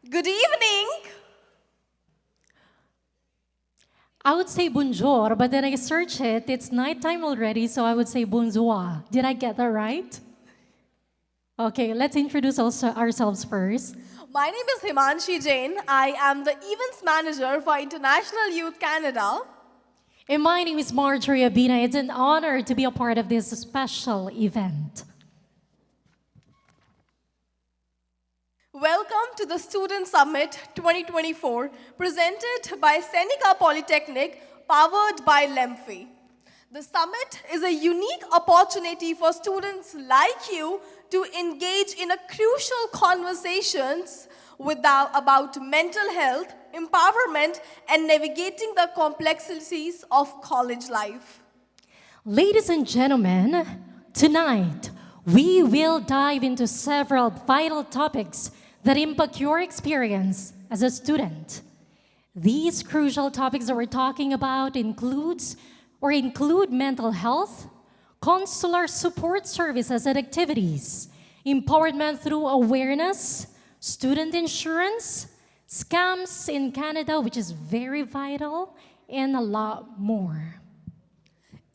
Good evening. I would say bonjour, but then I search it. It's nighttime already, so I would say bonjour. Did I get that right? Okay, let's introduce ourselves first. My name is Himanshi Jain. I am the Events Manager for International Youth Canada. And my name is Marjorie Abina. It's an honor to be a part of this special event. Welcome to the Student Summit 2024, presented by Seneca Polytechnic, powered by LEMFI. The summit is a unique opportunity for students like you to engage in a crucial conversations about mental health, empowerment, and navigating the complexities of college life. Ladies and gentlemen, tonight we will dive into several vital topics that impact your experience as a student. These crucial topics that we're talking about include mental health, consular support services and activities, empowerment through awareness, student insurance, scams in Canada, which is very vital, and a lot more.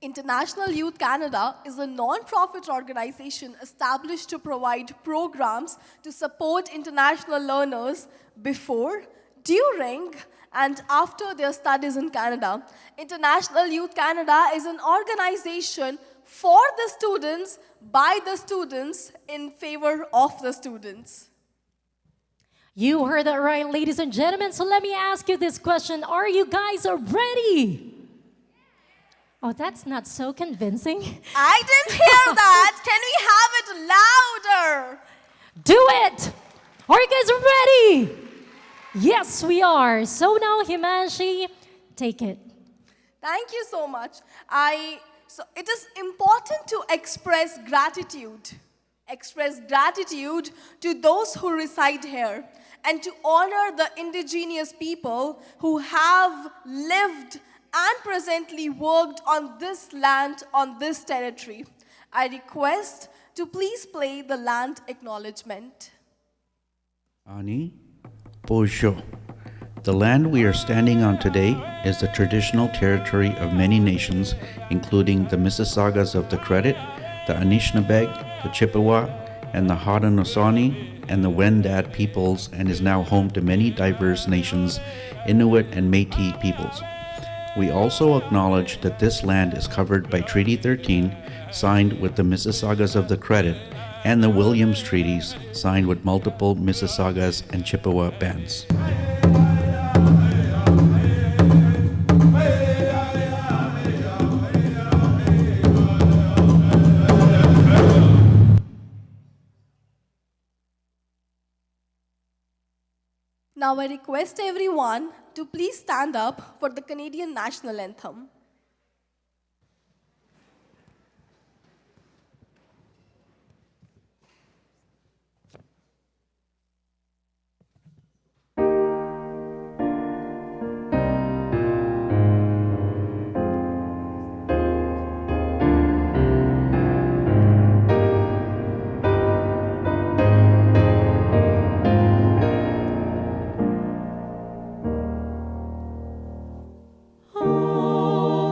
International Youth Canada is a non-profit organization established to provide programs to support international learners before, during, and after their studies in Canada. International Youth Canada is an organization for the students, by the students, in favor of the students. You heard that right, ladies and gentlemen. So let me ask you this question. Are you guys ready? Oh, that's not so convincing. I didn't hear that. Can we have it louder? Do it! Are you guys ready? Yes, we are. So now, Himanshi, take it. Thank you so much. So it is important to express gratitude. Express gratitude to those who reside here and to honor the indigenous people who have lived and presently worked on this land, on this territory. I request to please play the land acknowledgement. Ani Bojo. The land we are standing on today is the traditional territory of many nations, including the Mississaugas of the Credit, the Anishinaabeg, the Chippewa, and the Haudenosaunee, and the Wendat peoples, and is now home to many diverse nations, Inuit and Métis peoples. We also acknowledge that this land is covered by Treaty 13, signed with the Mississaugas of the Credit, and the Williams Treaties, signed with multiple Mississaugas and Chippewa bands. Now I request everyone to please stand up for the Canadian National Anthem. Oh.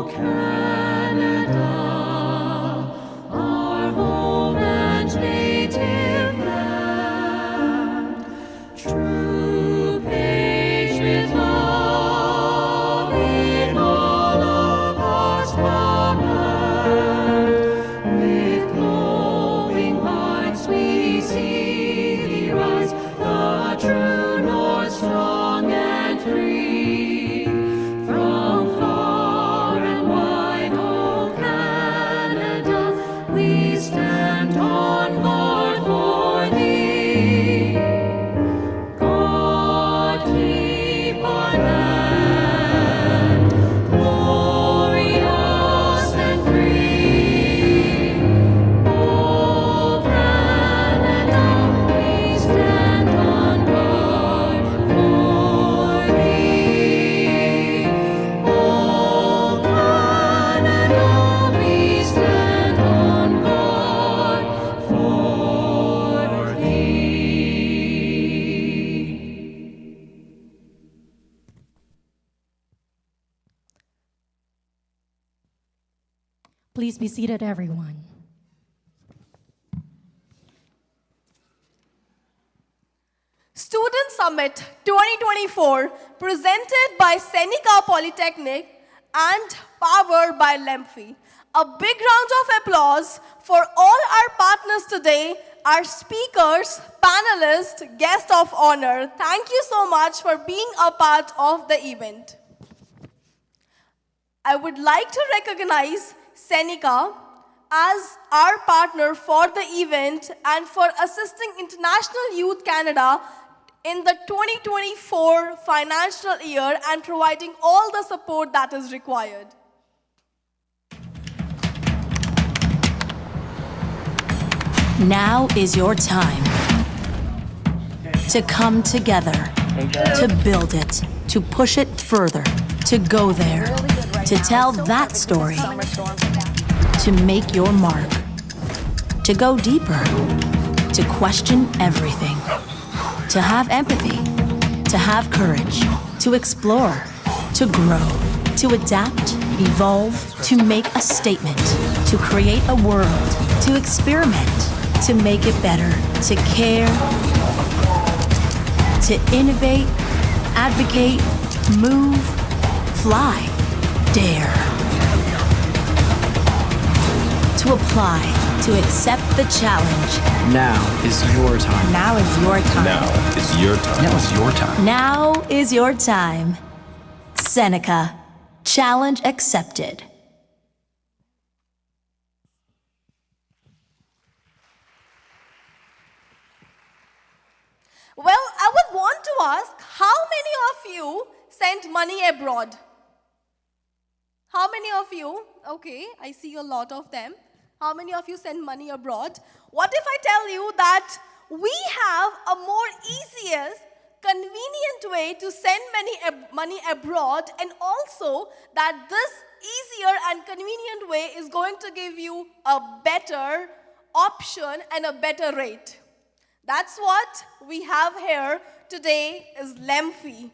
Please be seated, everyone. Student Summit 2024, presented by Seneca Polytechnic and powered by LEMFI. A big round of applause for all our partners today, our speakers, panelists, guests of honor. Thank you so much for being a part of the event. I would like to recognize Seneca as our partner for the event and for assisting International Youth Canada in the 2024 financial year and providing all the support that is required. Now is your time to come together, to build it, to push it further, to go there, to tell that story, to make your mark, to go deeper, to question everything, to have empathy, to have courage, to explore, to grow, to adapt, evolve, to make a statement, to create a world, to experiment, to make it better, to care, to innovate, advocate, move, fly, dare. To apply, to accept the challenge. Now is your time. Now is your time. Now is your time. Now is your time. Now is your time. Seneca, challenge accepted. Well, I would want to ask, how many of you sent money abroad? How many of you? Okay, I see a lot of them. How many of you send money abroad? What if I tell you that we have a more easiest, convenient way to send money abroad, and also that this easier and convenient way is going to give you a better option and a better rate? That's what we have here today is LEMFI,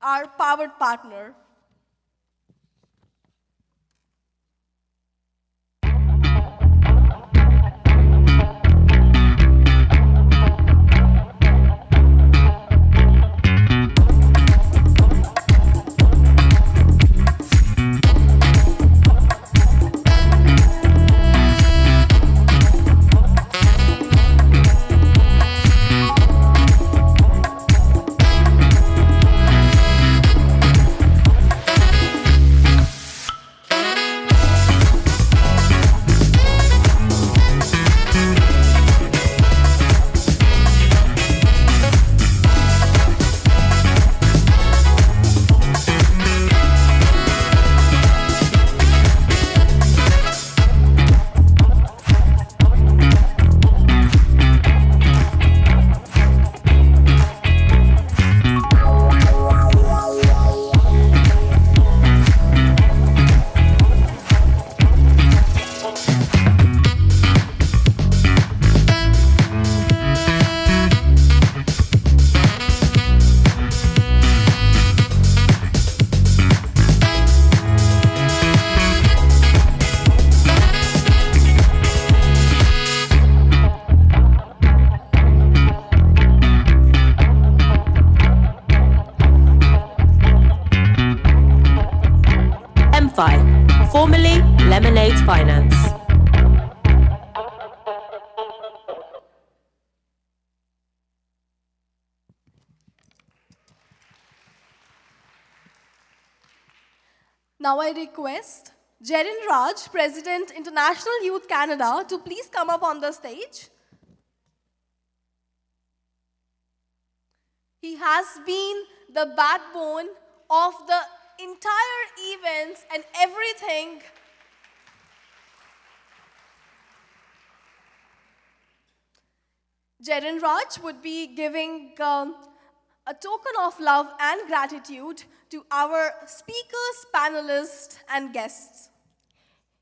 our powered partner. Formerly Lemonade Finance. Now I request Jerin Raj, President, International Youth Canada, to please come up on the stage. He has been the backbone of the entire events and everything. Jerin Raj would be giving a token of love and gratitude to our speakers, panelists, and guests.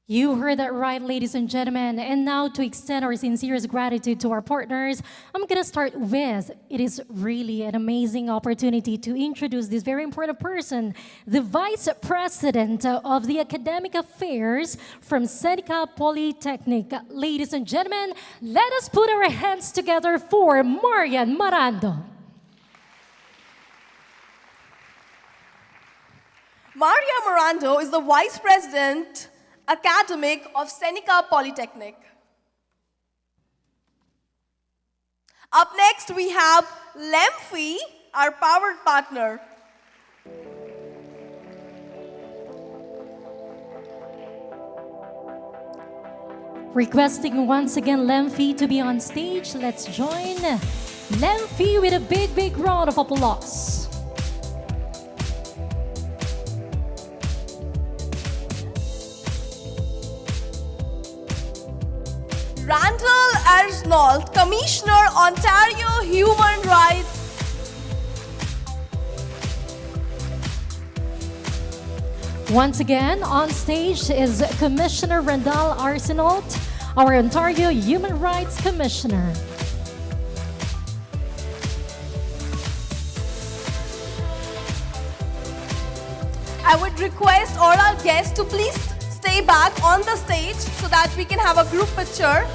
You heard that right, ladies and gentlemen. And now, to extend our sincerest gratitude to our partners, I'm going to start with, it is really an amazing opportunity to introduce this very important person, the Vice President of the Academic Affairs from Seneca Polytechnic. Ladies and gentlemen, let us put our hands together for Marian Marando. Maria Morando is the Vice President Academic of Seneca Polytechnic. Up next, we have LEMFI, our powered partner. Requesting once again LEMFI to be on stage. Let's join LEMFI with a big, big round of applause. Randall Arsenault, Commissioner, Ontario Human Rights. Once again, on stage is Commissioner Randall Arsenault, our Ontario Human Rights Commissioner. I would request all our guests to please stay back on the stage so that we can have a group picture.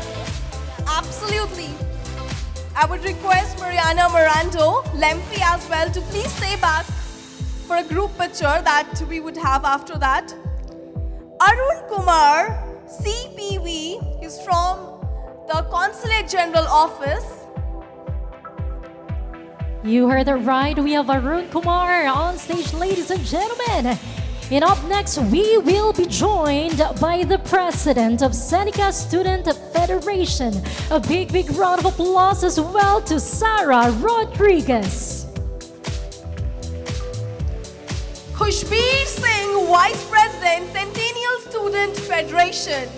Absolutely. I would request Mariana Mirando, LEMFI as well, to please stay back for a group picture that we would have after that. Arun Kumar, CPV, is from the Consulate General Office. You heard it right. We have Arun Kumar on stage, ladies and gentlemen. And up next, we will be joined by the President of Seneca Student Federation. A big, big round of applause as well to Sarah Rodriguez. Khushbir Singh, Vice President, Centennial Student Federation.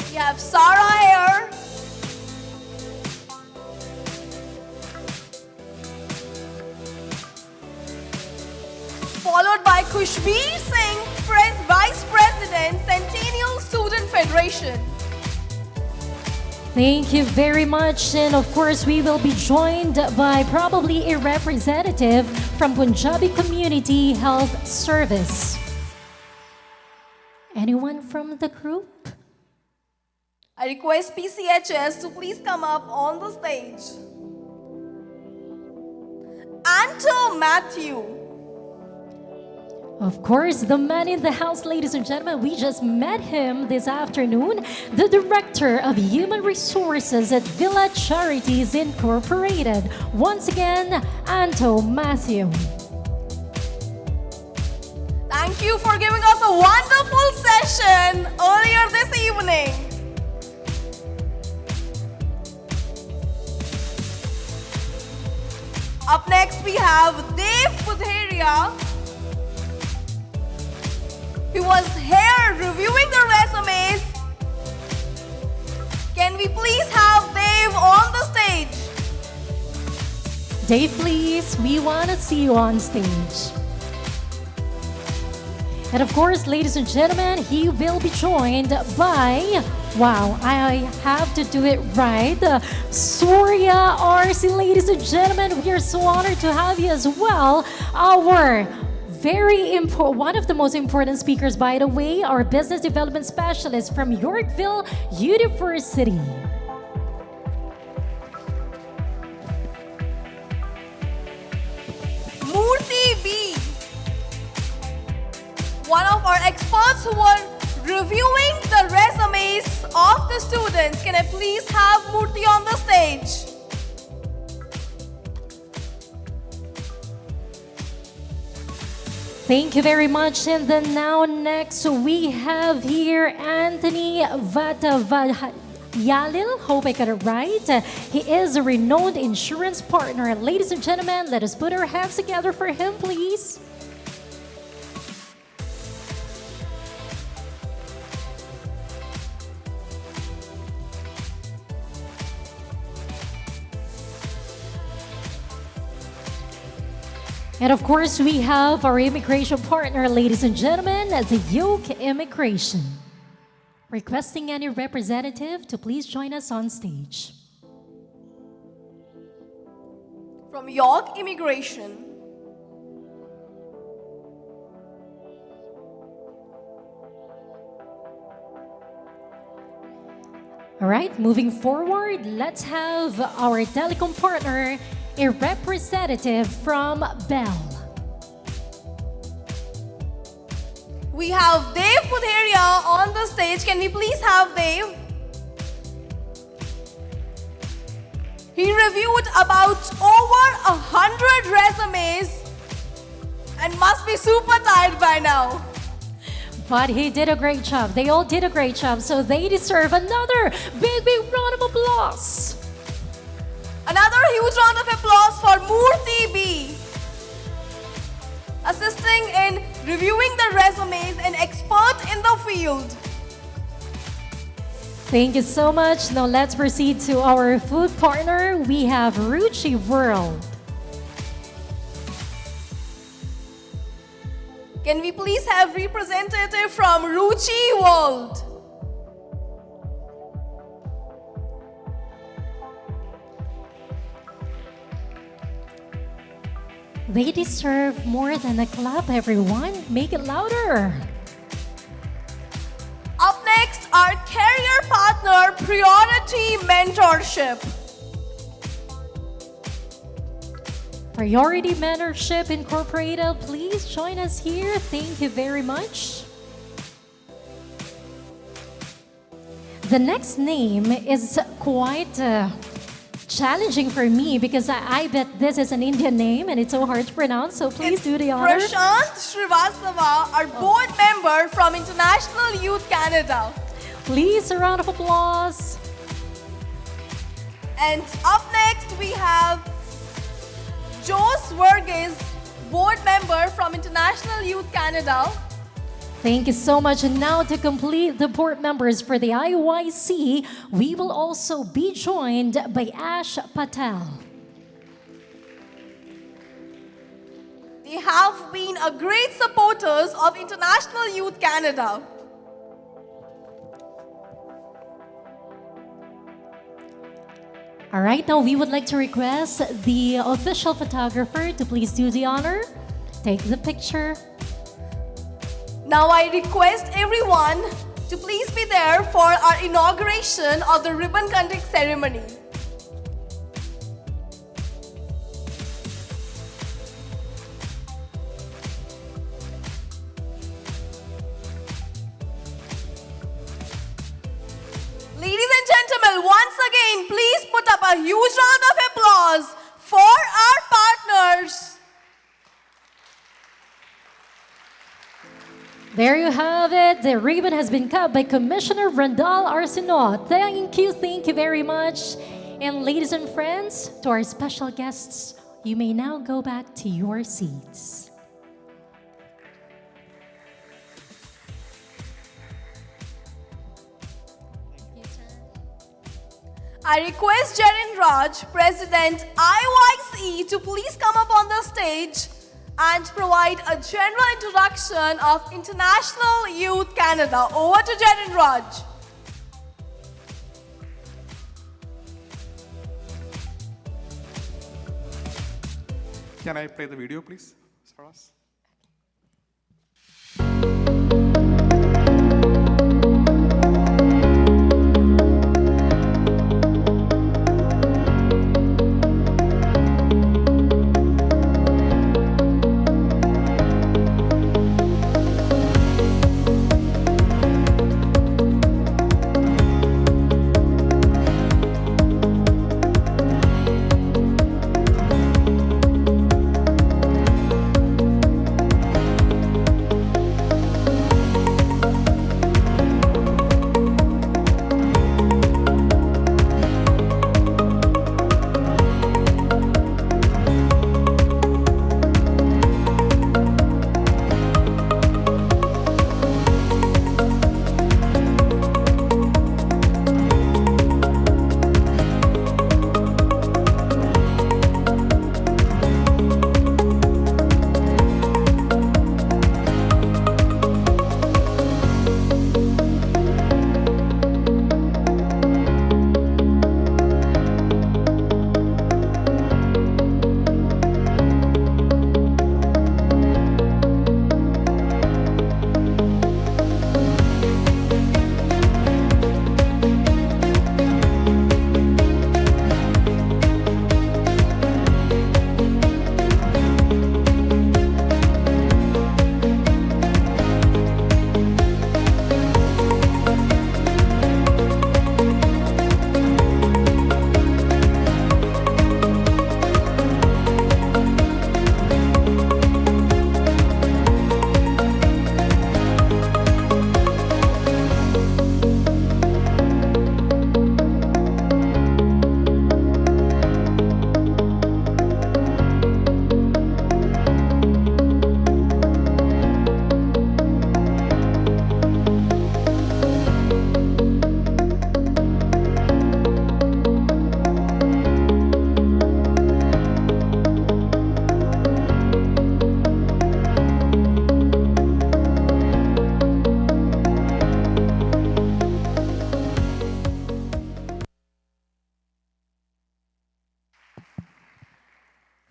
We have Sarah here. Followed by Khushbir Singh, Vice President, Centennial Student Federation. Thank you very much. And of course, we will be joined by probably a representative from Punjabi Community Health Service. Anyone from the group? I request PCHS to please come up on the stage. Anto Matthew. Of course, the man in the house, ladies and gentlemen, we just met him this afternoon, the Director of Human Resources at Villa Charities Incorporated. Once again, Anto Matthew. Thank you for giving us a wonderful session earlier this evening. Up next, we have Dev Budheria. He was here reviewing the resumes. Can we please have Dave on the stage? Dave, please, we want to see you on stage. And of course, ladies and gentlemen, he will be joined by, wow, I have to do it right, Surya RC, ladies and gentlemen. We are so honored to have you as well. Our very important, one of the most important speakers, by the way, our business development specialist from Yorkville University. Murthy B, one of our experts who were reviewing the resumes of the students. Can I please have Murthy on the stage? Thank you very much. And then now next we have here Anthony Vatavayalil. Hope I got it right. He is a renowned insurance partner. Ladies and gentlemen, let us put our hands together for him, please. And of course, we have our immigration partner, ladies and gentlemen, the Yoke Immigration. Requesting any representative to please join us on stage. From York Immigration. All right, moving forward, let's have our telecom partner, a representative from Bell. We have Dave Putheria on the stage. Can we please have Dave? He reviewed about over 100 resumes and must be super tired by now. But he did a great job. They all did a great job, so they deserve another big, big round of applause. Another huge round of applause for Murthy B, assisting in reviewing the resumes, an expert in the field. Thank you so much. Now let's proceed to our food partner. We have Ruchi World. Can we please have representative from Ruchi World? They deserve more than a clap, everyone. Make it louder. Up next, our career partner, Priority Mentorship. Priority Mentorship Incorporated, please join us here. Thank you very much. The next name is quite challenging for me because I bet this is an Indian name and it's so hard to pronounce, so please It's do the honor. Prashant Srivastava, our board member from International Youth Canada. Please, a round of applause. And up next, we have Jose Verghese, board member from International Youth Canada. Thank you so much. And now to complete the board members for the IYC, we will also be joined by Ash Patel. They have been a great supporters of International Youth Canada. All right, now we would like to request the official photographer to please do the honor. Take the picture. Now I request everyone to please be there for our inauguration of the ribbon cutting ceremony. Ladies and gentlemen, once again, please put up a huge round of applause for our partners. There you have it. The ribbon has been cut by Commissioner Randall Arsenault. Thank you very much. And ladies and friends, to our special guests, you may now go back to your seats. I request Jaren Raj, President IYC, to please come up on the stage and provide a general introduction of International Youth Canada. Over to Jaren Raj. Can I play the video, please, for us?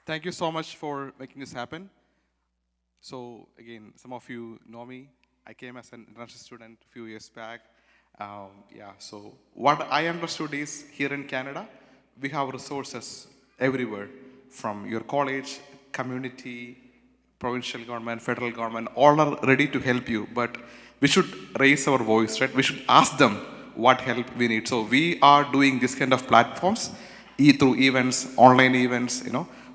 Thank you so much for making this happen. So again, some of you know me. I came as an international student a few years back. So what I understood is here in Canada, we have resources everywhere from your college, community, provincial government, federal government, all are ready to help you. But we should raise our voice, right? We should ask them what help we need. So we are doing this kind of platforms through events, online events,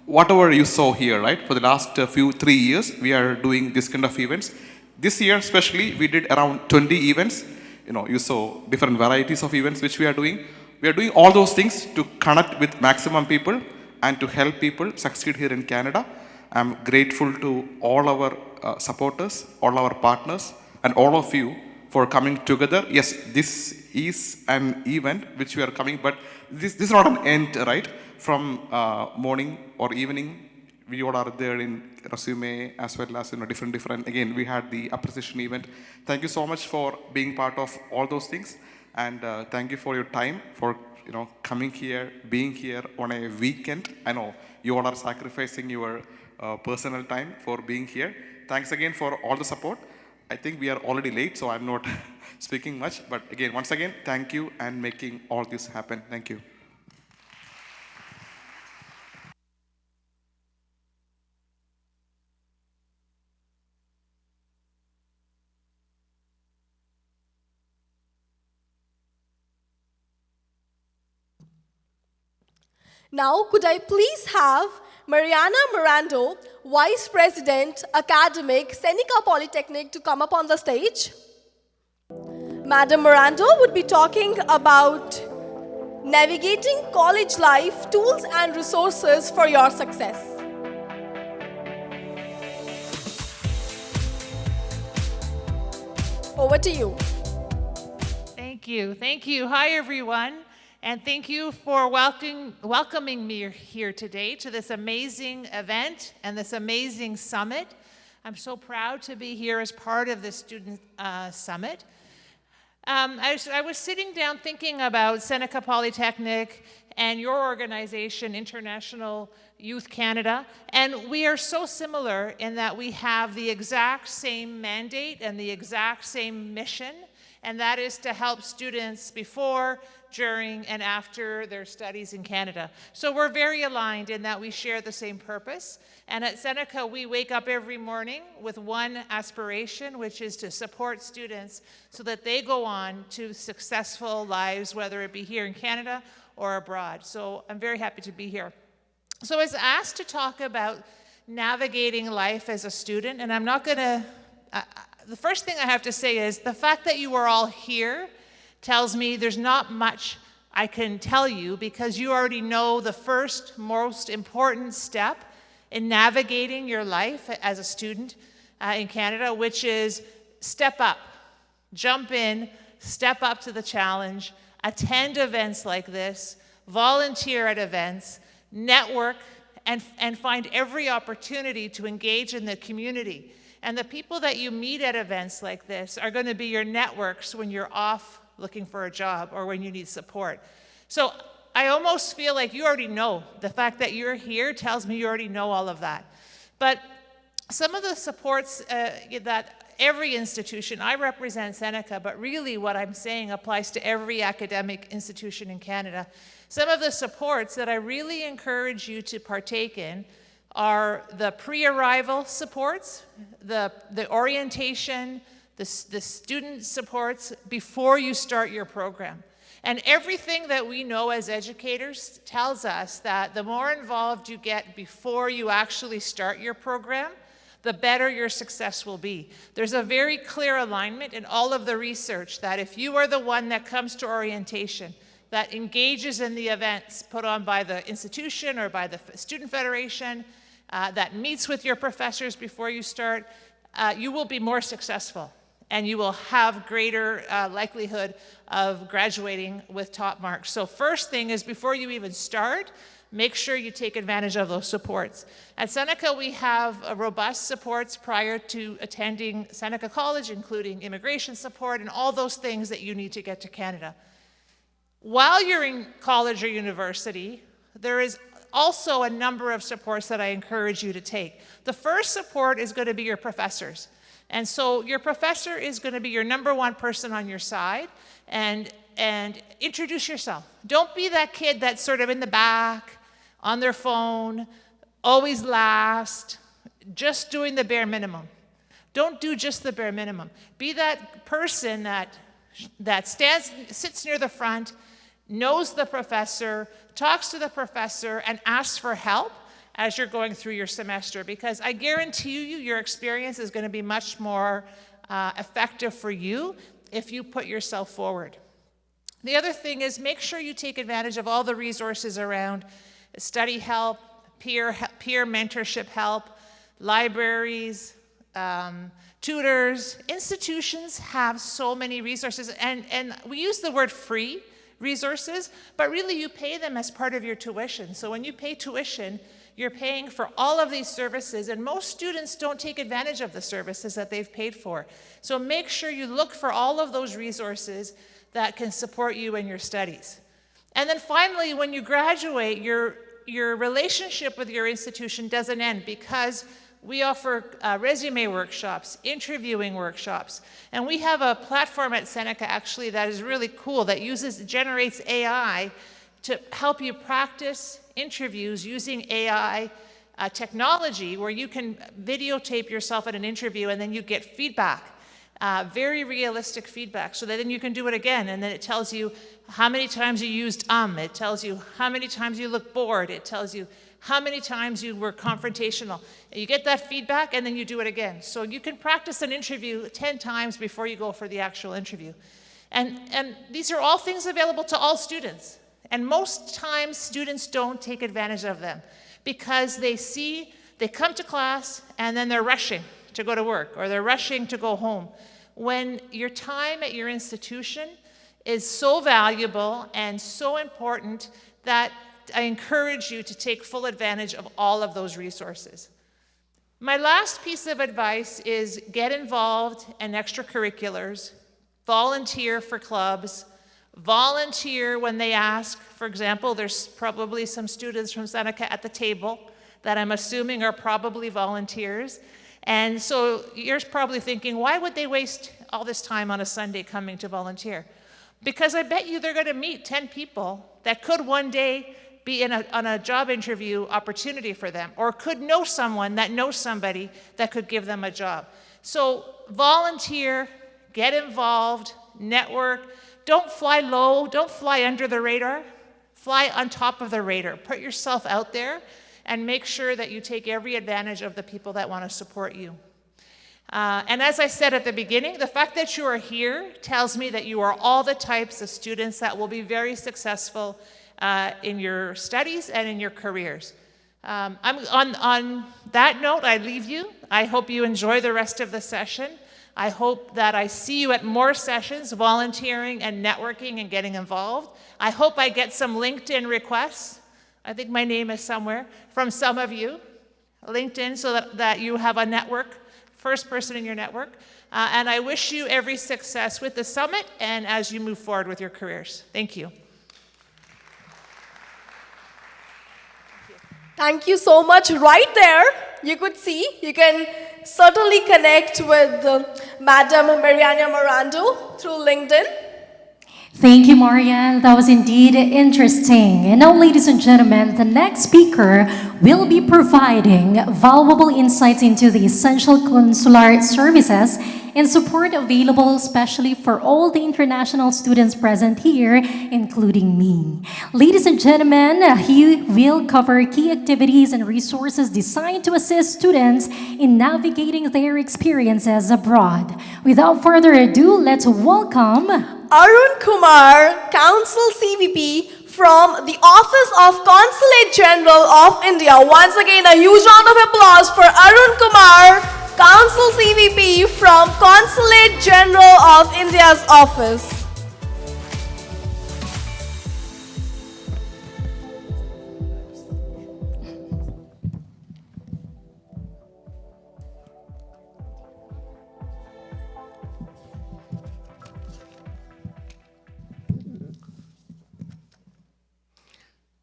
whatever you saw here, right? For the last 3 years, we are doing this kind of events. This year, especially, we did around 20 events. You saw different varieties of events which we are doing. We are doing all those things to connect with maximum people and to help people succeed here in Canada. I'm grateful to all our supporters, all our partners, and all of you for coming together. Yes, this is an event which we are coming, but this is not an end, right? From morning or evening, we all are there in resume as well as different. Again, we had the appreciation event. Thank you so much for being part of all those things, and thank you for your time, for coming here, being here on a weekend. I know you all are sacrificing your personal time for being here. Thanks again for all the support. I think we are already late, so I'm not speaking much. But again, once again, thank you and making all this happen. Thank you. Now, could I please have Mariana Mirando, Vice President, Academic, Seneca Polytechnic, to come up on the stage? Madam Mirando would be talking about navigating college life, tools and resources for your success. Over to you. Thank you. Thank you. Hi, everyone. And thank you for welcoming me here today to this amazing event and this amazing summit. I'm so proud to be here as part of this student summit. I was sitting down thinking about Seneca Polytechnic and your organization, International Youth Canada, and we are so similar in that we have the exact same mandate and the exact same mission, and that is to help students before, during, and after their studies in Canada. So we're very aligned in that we share the same purpose. And at Seneca, we wake up every morning with one aspiration, which is to support students so that they go on to successful lives, whether it be here in Canada or abroad. So I'm very happy to be here. So I was asked to talk about navigating life as a student, and I'm not gonna, the first thing I have to say is the fact that you are all here tells me there's not much I can tell you because you already know the first most important step in navigating your life as a student in Canada, which is step up, jump in, step up to the challenge, attend events like this, volunteer at events, network, and find every opportunity to engage in the community. And the people that you meet at events like this are going to be your networks when you're off looking for a job or when you need support. So I almost feel like you already know. The fact that you're here tells me you already know all of that. But some of the supports that every institution, I represent Seneca, but really what I'm saying applies to every academic institution in Canada. Some of the supports that I really encourage you to partake in are the pre-arrival supports, the orientation, the student supports before you start your program. And everything that we know as educators tells us that the more involved you get before you actually start your program, the better your success will be. There's a very clear alignment in all of the research that if you are the one that comes to orientation, that engages in the events put on by the institution or by the Student Federation, that meets with your professors before you start, you will be more successful and you will have greater likelihood of graduating with top marks. So first thing is before you even start, make sure you take advantage of those supports. At Seneca, we have robust supports prior to attending Seneca College, including immigration support and all those things that you need to get to Canada. While you're in college or university, there is also a number of supports that I encourage you to take. The first support is going to be your professors. And so your professor is going to be your number one person on your side, and introduce yourself. Don't be that kid that's sort of in the back, on their phone, always last, just doing the bare minimum. Don't do just the bare minimum. Be that person that sits near the front, knows the professor, talks to the professor, and asks for help as you're going through your semester, because I guarantee you your experience is going to be much more effective for you if you put yourself forward. The other thing is, make sure you take advantage of all the resources around study help, peer mentorship help, libraries, tutors. Institutions have so many resources, and we use the word free resources, but really you pay them as part of your tuition. So when you pay tuition, you're paying for all of these services, and most students don't take advantage of the services that they've paid for. So make sure you look for all of those resources that can support you in your studies. And then finally, when you graduate, your relationship with your institution doesn't end, because we offer resume workshops, interviewing workshops, and we have a platform at Seneca actually that is really cool that generates AI to help you practice interviews using AI technology, where you can videotape yourself at an interview and then you get feedback, very realistic feedback, so that then you can do it again, and then it tells you how many times you used it tells you how many times you looked bored, it tells you how many times you were confrontational. You get that feedback and then you do it again. So you can practice an interview 10 times before you go for the actual interview. And these are all things available to all students. And most times students don't take advantage of them, because they come to class and then they're rushing to go to work, or they're rushing to go home. When your time at your institution is so valuable and so important, that I encourage you to take full advantage of all of those resources. My last piece of advice is get involved in extracurriculars, volunteer for clubs, volunteer when they ask. For example, there's probably some students from Seneca at the table that I'm assuming are probably volunteers. And so you're probably thinking, why would they waste all this time on a Sunday coming to volunteer? Because I bet you they're going to meet 10 people that could one day be on a job interview opportunity for them, or could know someone that knows somebody that could give them a job. So volunteer, get involved, network. Don't fly low, don't fly under the radar, fly on top of the radar. Put yourself out there and make sure that you take every advantage of the people that want to support you. And as I said at the beginning, the fact that you are here tells me that you are all the types of students that will be very successful in your studies and in your careers. On that note, I leave you. I hope you enjoy the rest of the session. I hope that I see you at more sessions, volunteering and networking and getting involved. I hope I get some LinkedIn requests. I think my name is somewhere from some of you. LinkedIn, so that you have a network, first person in your network. And I wish you every success with the summit and as you move forward with your careers. Thank you. Thank you so much. Right there, you could see, you can certainly connect with Madam Mariana Morando through LinkedIn. Thank you, Marianne. That was indeed interesting. And now, ladies and gentlemen, the next speaker will be providing valuable insights into the essential consular services and support available especially for all the international students present here, including me. Ladies and gentlemen, he will cover key activities and resources designed to assist students in navigating their experiences abroad. Without further ado, let's welcome Arun Kumar, Council CVP from the Office of Consulate General of India. Once again, a huge round of applause for Arun Kumar, Council CVP from Consulate General of India's office.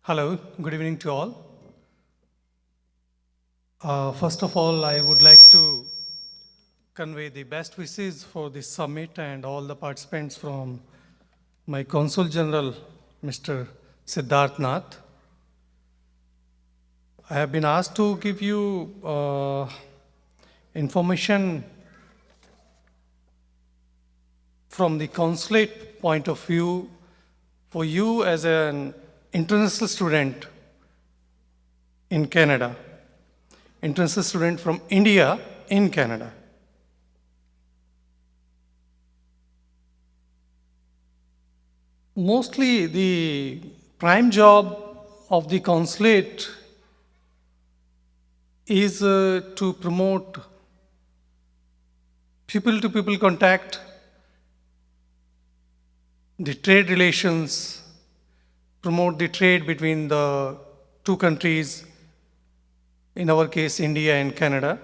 Hello, good evening to all. First of all, I would like to convey the best wishes for this summit and all the participants from my Consul General, Mr. Siddharth Nath. I have been asked to give you information from the consulate point of view for you as an international student in Canada, international student from India in Canada. Mostly the prime job of the consulate is to promote people-to-people contact, the trade relations, promote the trade between the two countries, in our case, India and Canada.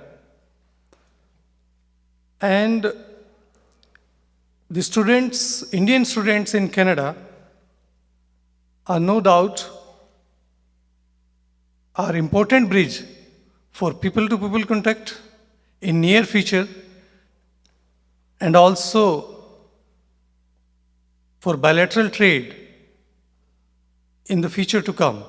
And the students, Indian students in Canada, are no doubt our important bridge for people-to-people contact in near future and also for bilateral trade in the future to come.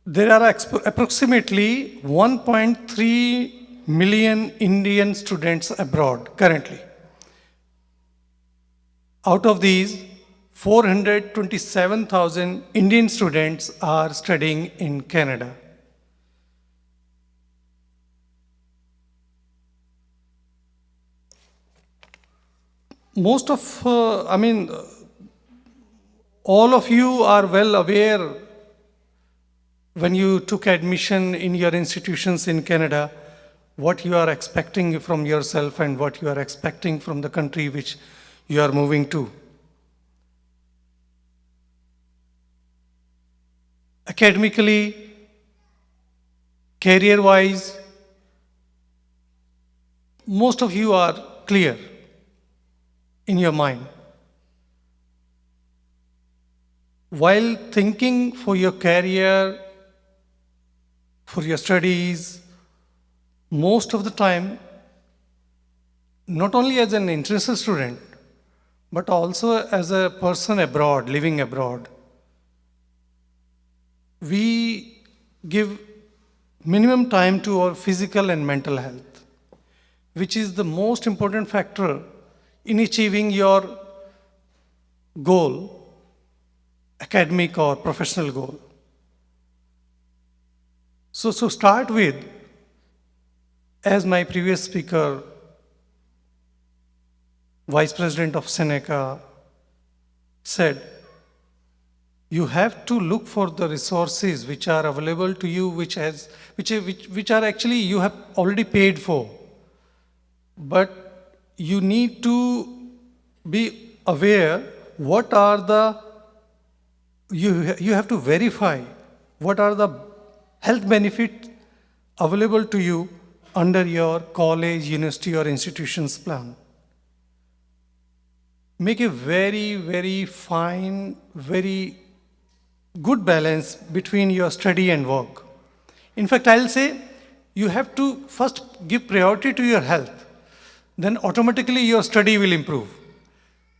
There are approximately 1.3 million Indian students abroad currently. Out of these, 427,000 Indian students are studying in Canada. Most of, all of you are well aware when you took admission in your institutions in Canada, what you are expecting from yourself and what you are expecting from the country which you are moving to. Academically, career-wise, most of you are clear in your mind. While thinking for your career, for your studies, most of the time, not only as an international student, but also as a person abroad, living abroad, we give minimum time to our physical and mental health, which is the most important factor in achieving your goal, academic or professional goal. So start with, as my previous speaker, Vice President of Seneca said, you have to look for the resources which are available to you, which are actually you have already paid for. But you need to be aware what are the, you have to verify what are the health benefits available to you under your college, university or institution's plan. Make a very, very fine, very good balance between your study and work. In fact, I'll say you have to first give priority to your health, then automatically your study will improve.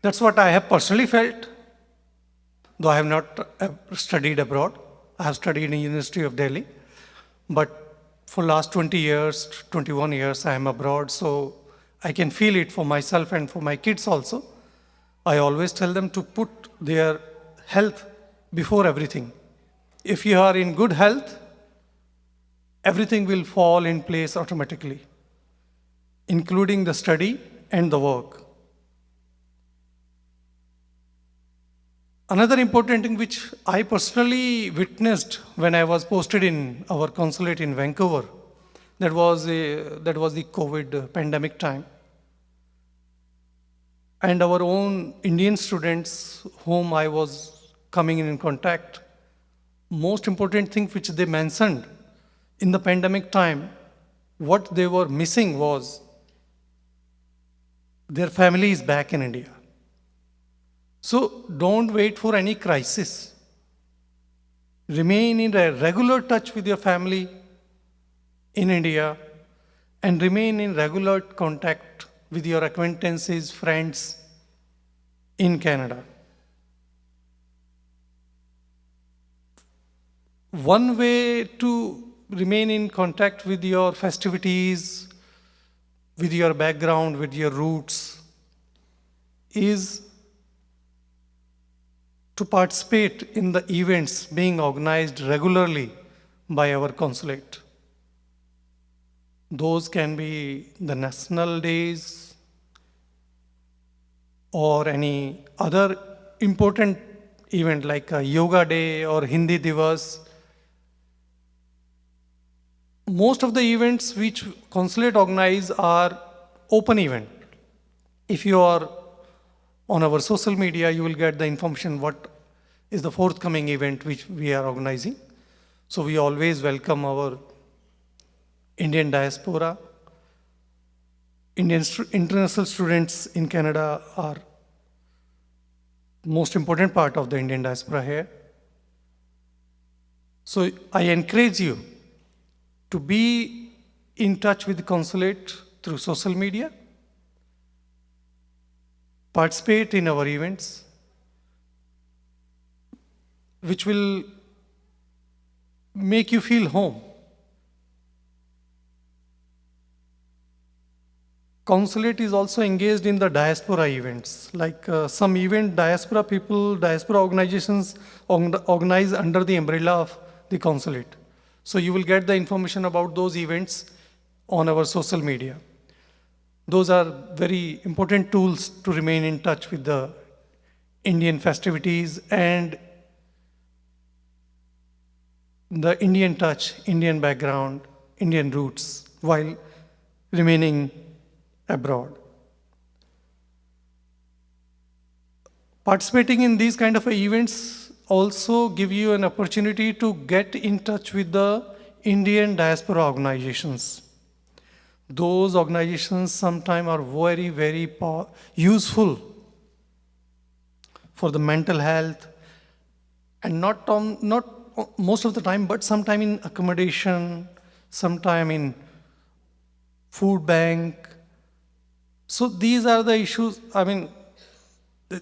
That's what I have personally felt, though I have not studied abroad. I have studied in the University of Delhi, but for last 20 years, 21 years, I am abroad, so I can feel it for myself and for my kids also. I always tell them to put their health before everything. If you are in good health, everything will fall in place automatically, including the study and the work. Another important thing which I personally witnessed when I was posted in our consulate in Vancouver, that was the COVID pandemic time. And our own Indian students whom I was coming in contact, most important thing which they mentioned in the pandemic time, what they were missing was their family is back in India. So don't wait for any crisis remain in a regular touch with your family in India, and remain in regular contact with your acquaintances, friends in Canada. One way to remain in contact with your festivities, with your background, with your roots, is to participate in the events being organized regularly by our consulate. Those can be the national days or any other important event like a yoga day or Hindi Divas. Most of the events which consulate organize are open event. If you are on our social media, you will get the information what is the forthcoming event which we are organizing. So we always welcome our Indian diaspora. International students in Canada are most important part of the Indian diaspora here. So I encourage you to be in touch with the consulate through social media, participate in our events, which will make you feel home. Consulate is also engaged in the diaspora events, like some event diaspora people, diaspora organizations organize under the umbrella of the consulate. So you will get the information about those events on our social media. Those are very important tools to remain in touch with the Indian festivities and the Indian touch, Indian background, Indian roots, while remaining abroad. Participating in these kind of events also give you an opportunity to get in touch with the Indian diaspora organizations. Those organizations sometimes are very, very useful for the mental health, and not most of the time, but sometime in accommodation, sometime in food bank. So these are the issues. I mean,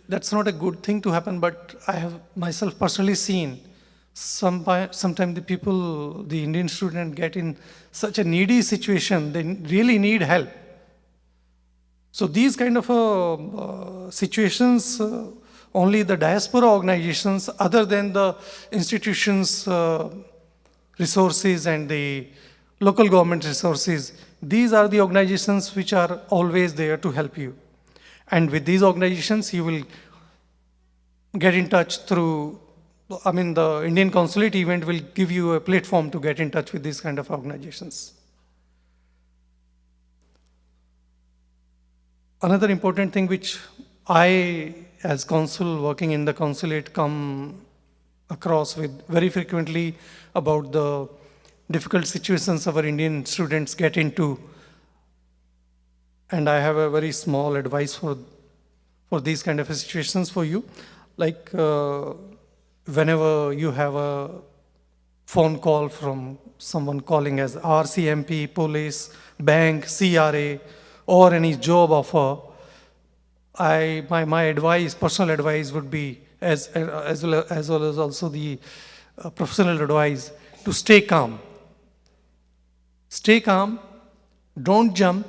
that's not a good thing to happen, but I have myself personally seen sometimes the people, the Indian student get in such a needy situation, they really need help. So these kind of situations, only the diaspora organizations, other than the institutions' resources and the local government resources, these are the organizations which are always there to help you. And with these organizations, you will get in touch through, I mean, the Indian consulate event will give you a platform to get in touch with these kind of organizations. Another important thing which I, as consul working in the consulate, come across with very frequently about the difficult situations our Indian students get into. And I have a very small advice for these kind of situations for you. Like whenever you have a phone call from someone calling as RCMP, police, bank, CRA, or any job offer, my advice, personal advice would be, as well as also the professional advice, to stay calm. Stay calm, don't jump,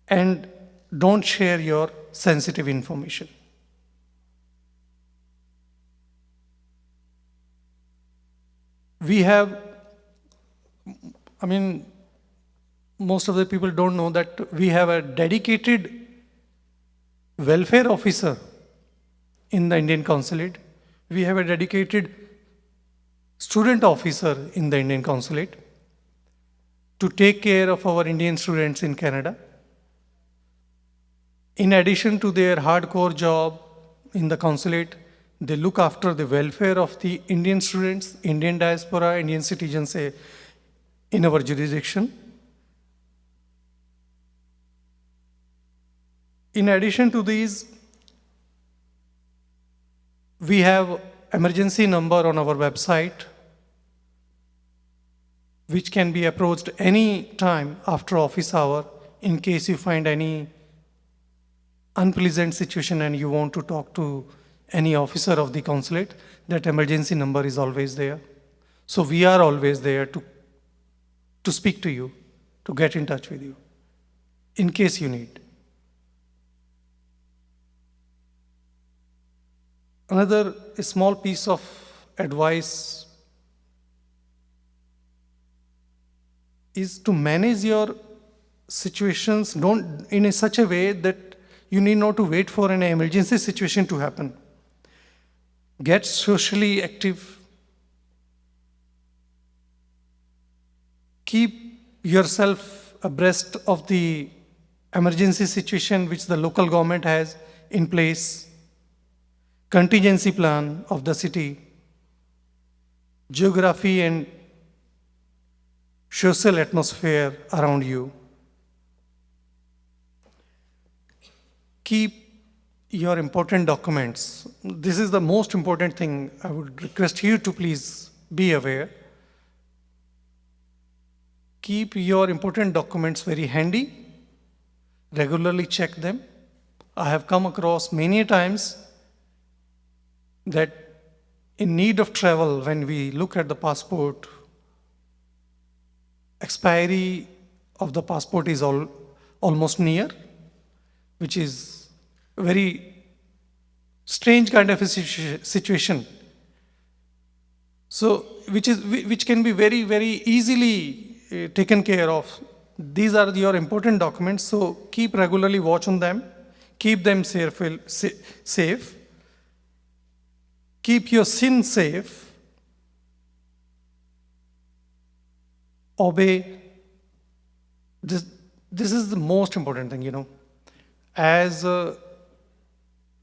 and don't share your sensitive information. We have, I mean, most of the people don't know that we have a dedicated welfare officer in the Indian consulate. We have a dedicated student officer in the Indian consulate to take care of our Indian students in Canada. In addition to their hardcore job in the consulate, they look after the welfare of the Indian students, Indian diaspora, Indian citizens in our jurisdiction. In addition to these, we have emergency number on our website, which can be approached any time after office hour in case you find any unpleasant situation and you want to talk to any officer of the consulate. That emergency number is always there. So we are always there to speak to you, to get in touch with you, in case you need. Another small piece of advice is to manage your situations in such a way that you need not to wait for an emergency situation to happen. Get socially active. Keep yourself abreast of the emergency situation which the local government has in place, contingency plan of the city, geography and social atmosphere around you. Keep your important documents. This is the most important thing. I would request you to please be aware. Keep your important documents very handy. Regularly check them. I have come across many times that in need of travel, when we look at the passport, expiry of the passport is almost near, which is a very strange kind of a situation. So, which can be very, very easily taken care of. These are your important documents, so keep regularly watch on them, keep them safe. Keep your sin safe. Obey. This is the most important thing, you know. As a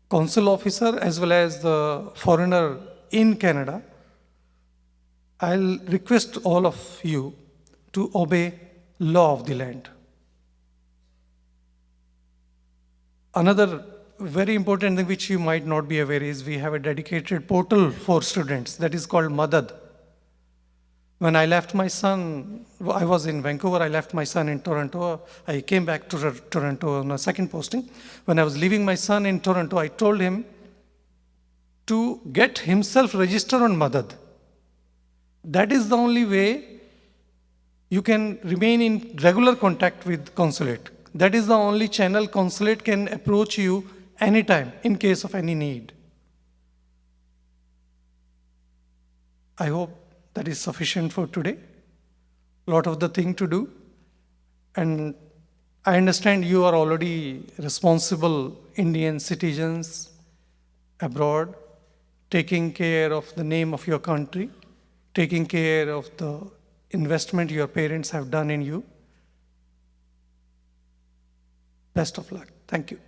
consul officer as well as the foreigner in Canada, I'll request all of you to obey law of the land. Another very important thing which you might not be aware is we have a dedicated portal for students that is called Madad. When I left my son, I was in Vancouver, I left my son in Toronto. I came back to Toronto on a second posting. When I was leaving my son in Toronto, I told him to get himself registered on Madad. That is the only way you can remain in regular contact with consulate. That is the only channel consulate can approach you anytime in case of any need. I hope that is sufficient for today. A lot of the thing to do. And I understand you are already responsible Indian citizens abroad, taking care of the name of your country, taking care of the investment your parents have done in you. Best of luck. Thank you.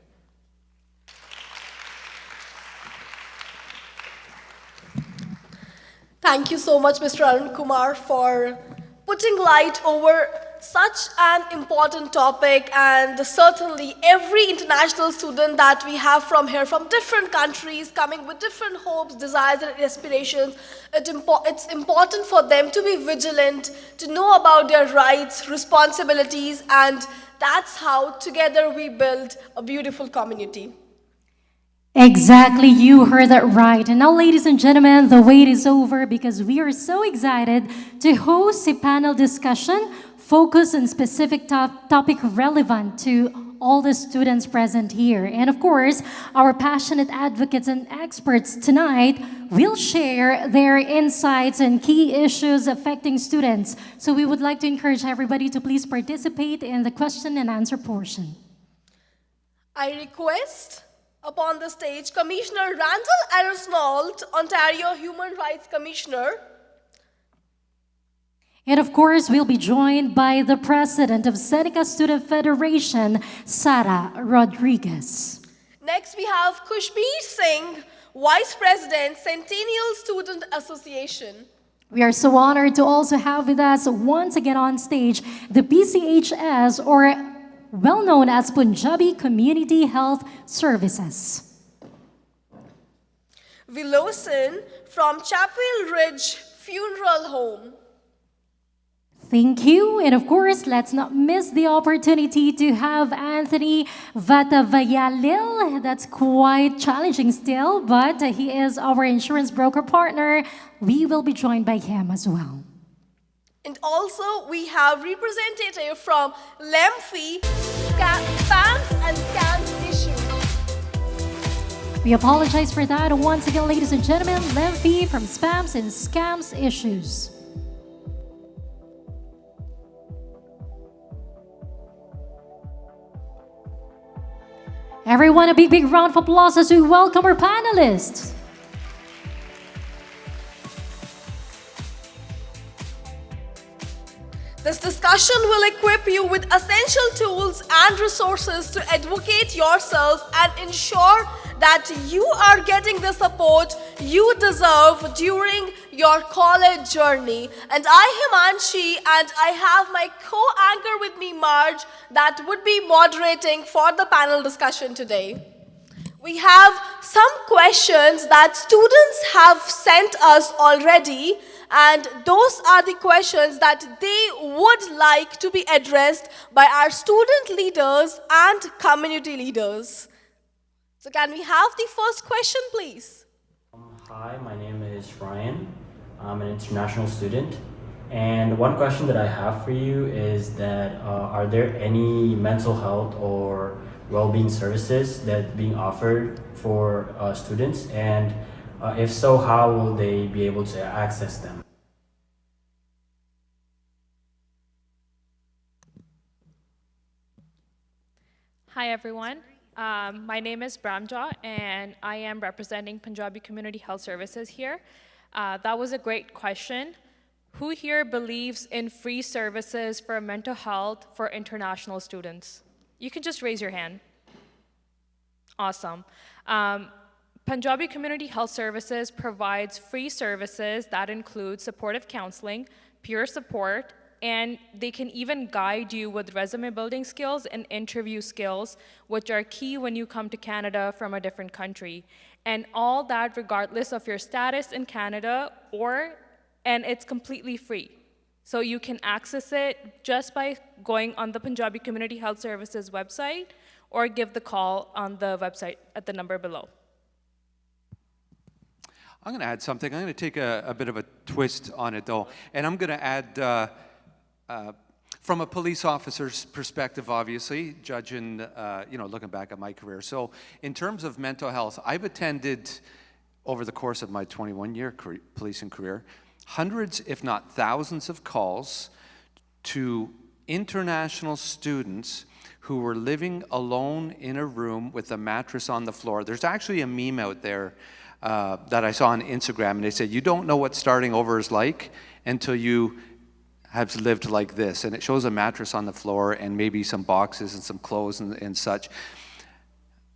Thank you so much, Mr. Arun Kumar, for putting light over such an important topic, and certainly every international student that we have from here, from different countries, coming with different hopes, desires, and aspirations, it's important for them to be vigilant, to know about their rights, responsibilities, and that's how together we build a beautiful community. Exactly, you heard that right. And now, ladies and gentlemen, the wait is over because we are so excited to host a panel discussion focused on specific topic relevant to all the students present here. And of course, our passionate advocates and experts tonight will share their insights and key issues affecting students. So we would like to encourage everybody to please participate in the question and answer portion. I request upon the stage Commissioner Randall Arsenault, Ontario Human Rights Commissioner. And of course, we'll be joined by the President of Seneca Student Federation, Sara Rodriguez. Next, we have Kushbir Singh, Vice President, Centennial Student Association. We are so honored to also have with us once again on stage the PCHS, or well known as Punjabi Community Health Services. Wilson from Chapel Ridge Funeral Home. Thank you. And of course, let's not miss the opportunity to have Anthony Vatavayalil. That's quite challenging still, but he is our insurance broker partner. We will be joined by him as well. And also, we have representative from LEMFI, spams and scams issues. We apologize for that. Once again, ladies and gentlemen, LEMFI from Spams and Scams Issues. Everyone, a big round of applause as we welcome our panelists. This discussion will equip you with essential tools and resources to advocate yourself and ensure that you are getting the support you deserve during your college journey. And I, Himanshi, and I have my co-anchor with me, Marge, that would be moderating for the panel discussion today. We have some questions that students have sent us already, and those are the questions that they would like to be addressed by our student leaders and community leaders. So can we have the first question, please? Hi, my name is Ryan. I'm an international student. And one question that I have for you is that are there any mental health or well-being services that being offered for students? And if so, how will they be able to access them? Hi everyone, my name is Bramja and I am representing Punjabi Community Health Services here. That was a great question. Who here believes in free services for mental health for international students? You can just raise your hand. Awesome. Punjabi Community Health Services provides free services that include supportive counseling, peer support, and they can even guide you with resume building skills and interview skills, which are key when you come to Canada from a different country. And all that regardless of your status in Canada, and it's completely free. So you can access it just by going on the Punjabi Community Health Services website or give the call on the website at the number below. I'm going to add something. I'm going to take a bit of a twist on it, though. And I'm going to add, from a police officer's perspective, obviously, judging, looking back at my career. So in terms of mental health, I've attended, over the course of my 21-year policing career, hundreds, if not thousands of calls to international students who were living alone in a room with a mattress on the floor. There's actually a meme out there that I saw on Instagram, and they said, you don't know what starting over is like until you have lived like this. And it shows a mattress on the floor and maybe some boxes and some clothes and such.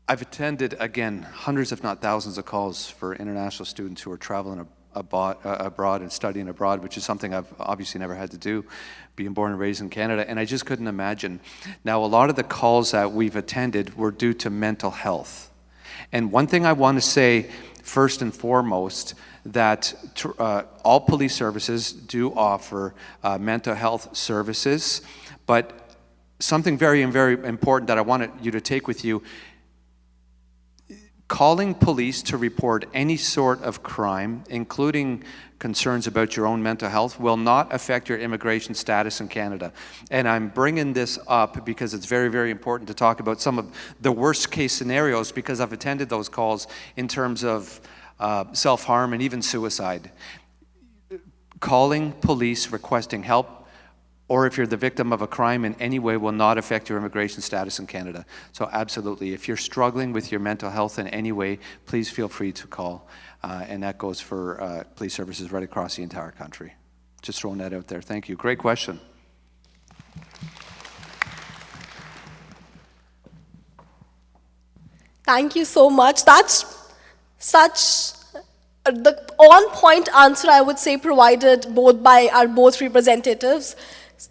I've attended, again, hundreds if not thousands of calls for international students who are traveling abroad and studying abroad, which is something I've obviously never had to do, being born and raised in Canada, and I just couldn't imagine. Now, a lot of the calls that we've attended were due to mental health. And one thing I want to say, first and foremost, that all police services do offer mental health services, but something very important that I wanted you to take with you, calling police to report any sort of crime, including concerns about your own mental health, will not affect your immigration status in Canada. And I'm bringing this up because it's very important to talk about some of the worst case scenarios, because I've attended those calls in terms of self-harm and even suicide. Calling police requesting help, or if you're the victim of a crime in any way, will not affect your immigration status in Canada. So absolutely, if you're struggling with your mental health in any way, please feel free to call. And that goes for police services right across the entire country. Just throwing that out there. Thank you. Great question. Thank you so much. That's such the on-point answer, I would say, provided by our both representatives.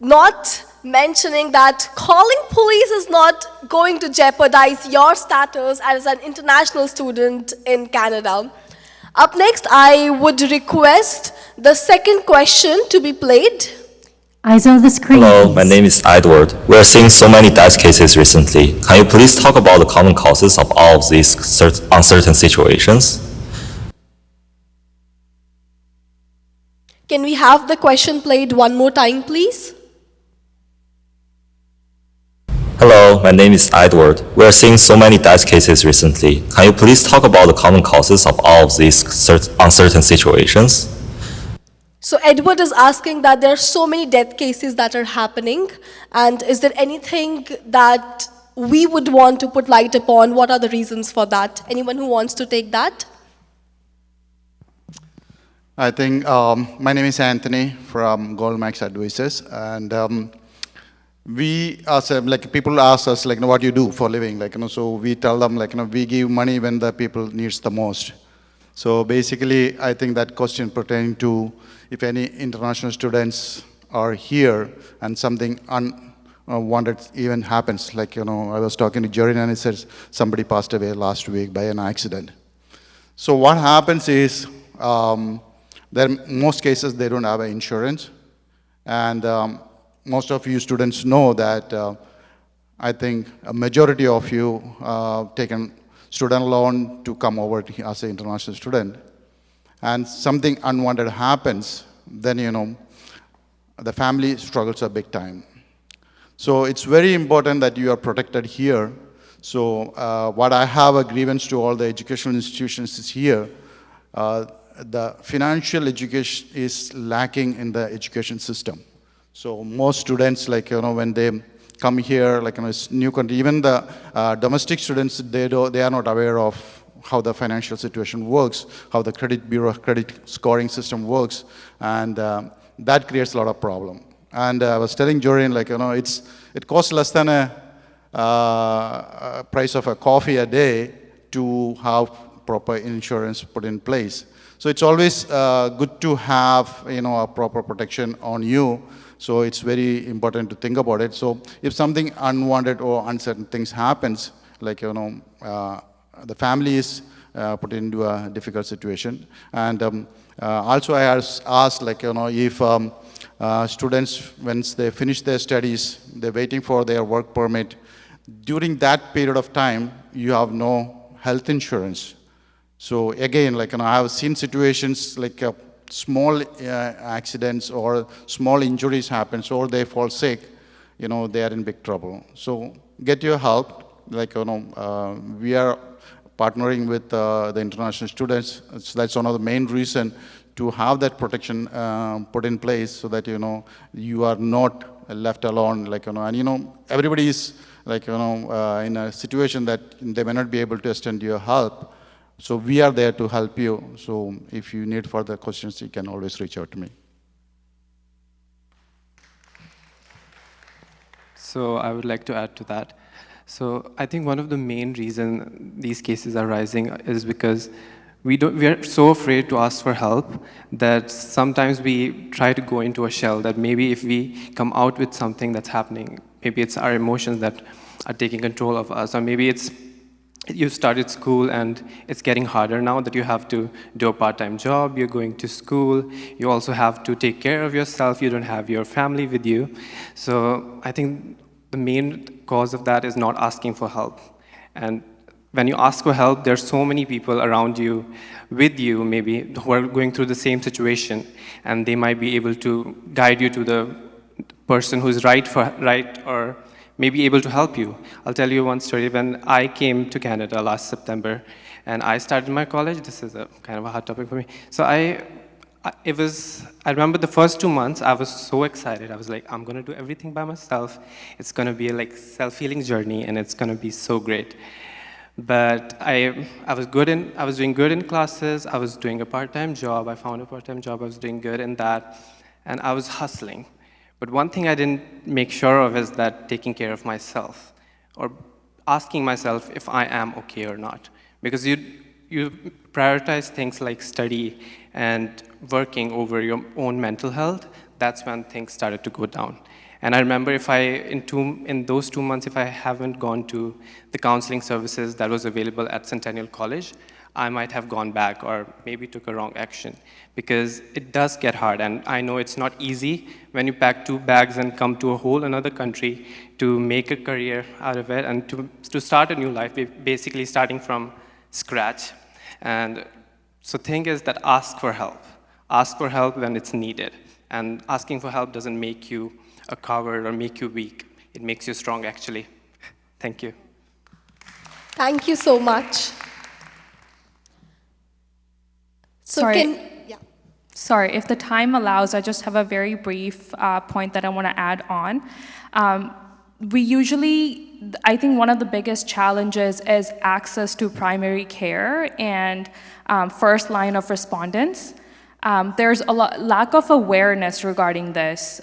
Not mentioning that calling police is not going to jeopardize your status as an international student in Canada. Up next, I would request the second question to be played. Eyes on the screen, Hello, please. my name is Edward. We are seeing so many death cases recently. Can you please talk about the common causes of all of these uncertain situations? Can we have the question played one more time, please? Hello, my name is Edward. We are seeing so many death cases recently. Can you please talk about the common causes of all of these uncertain situations? So Edward is asking that there are so many death cases that are happening, and is there anything that we would want to put light upon? What are the reasons for that? Anyone who wants to take that? I think my name is Anthony from Goldmax Advisors, and we as people ask us what do you do for a living, so we tell them we give money when the people needs the most. So basically, I think that question pertaining to if any international students are here and something unwanted even happens, I was talking to Jerry and he says somebody passed away last week by an accident. So what happens is, most cases they don't have an insurance, and most of you students know that I think a majority of you taken student loan to come over as an international student, and something unwanted happens, then the family struggles a big time. So it's very important that you are protected here. So what I have a grievance to all the educational institutions is here, the financial education is lacking in the education system. So most students, when they come here, it's new country, even the domestic students, they are not aware of how the financial situation works, how the credit bureau, credit scoring system works, and that creates a lot of problem. And I was telling Jorian, it costs less than a price of a coffee a day to have proper insurance put in place. So it's always good to have a proper protection on you. So it's very important to think about it. So if something unwanted or uncertain things happens, the family is put into a difficult situation. And also I asked, if students, once they finish their studies, they're waiting for their work permit, during that period of time, you have no health insurance. So again, I have seen situations small accidents or small injuries happen, or they fall sick, they are in big trouble. So get your help. We are partnering with the international students. So that's one of the main reason to have that protection put in place, so that you are not left alone. And everybody is in a situation that they may not be able to extend your help. So we are there to help you. So if you need further questions, you can always reach out to me. So I would like to add to that. So I think one of the main reasons these cases are rising is because we are so afraid to ask for help that sometimes we try to go into a shell, that maybe if we come out with something that's happening, maybe it's our emotions that are taking control of us, or maybe it's you started school and it's getting harder now that you have to do a part-time job, you're going to school, you also have to take care of yourself, you don't have your family with you. So I think the main cause of that is not asking for help. And when you ask for help, there's so many people around you, with you maybe, who are going through the same situation, and they might be able to guide you to the person who's right or maybe able to help you. I'll tell you one story. When I came to Canada last September and I started my college, this is a kind of a hot topic for me. So I remember the first 2 months, I was so excited. I was like, I'm gonna do everything by myself. It's gonna be a self-healing journey and it's gonna be so great. But I was doing good in classes, I was doing a part-time job, I found a part-time job, I was doing good in that, and I was hustling. But one thing I didn't make sure of is that taking care of myself, or asking myself if I am okay or not. Because you prioritize things like study and working over your own mental health, that's when things started to go down. And I remember in those 2 months, if I haven't gone to the counseling services that was available at Centennial College, I might have gone back or maybe took a wrong action, because it does get hard. And I know it's not easy when you pack 2 bags and come to a whole another country to make a career out of it and to start a new life, basically starting from scratch. And so thing is that ask for help. Ask for help when it's needed. And asking for help doesn't make you a coward or make you weak. It makes you strong, actually. Thank you. Thank you so much. Sorry, if the time allows, I just have a very brief point that I want to add on. I think one of the biggest challenges is access to primary care and first line of respondents. There's a lack of awareness regarding this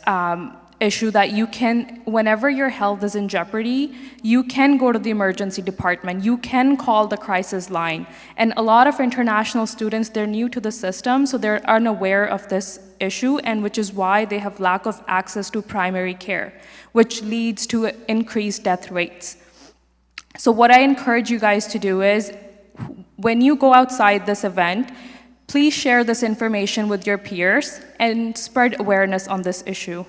issue that you can, whenever your health is in jeopardy, you can go to the emergency department, you can call the crisis line. And a lot of international students, they're new to the system, so they're unaware of this issue, and which is why they have lack of access to primary care, which leads to increased death rates. So what I encourage you guys to do is, when you go outside this event, please share this information with your peers and spread awareness on this issue.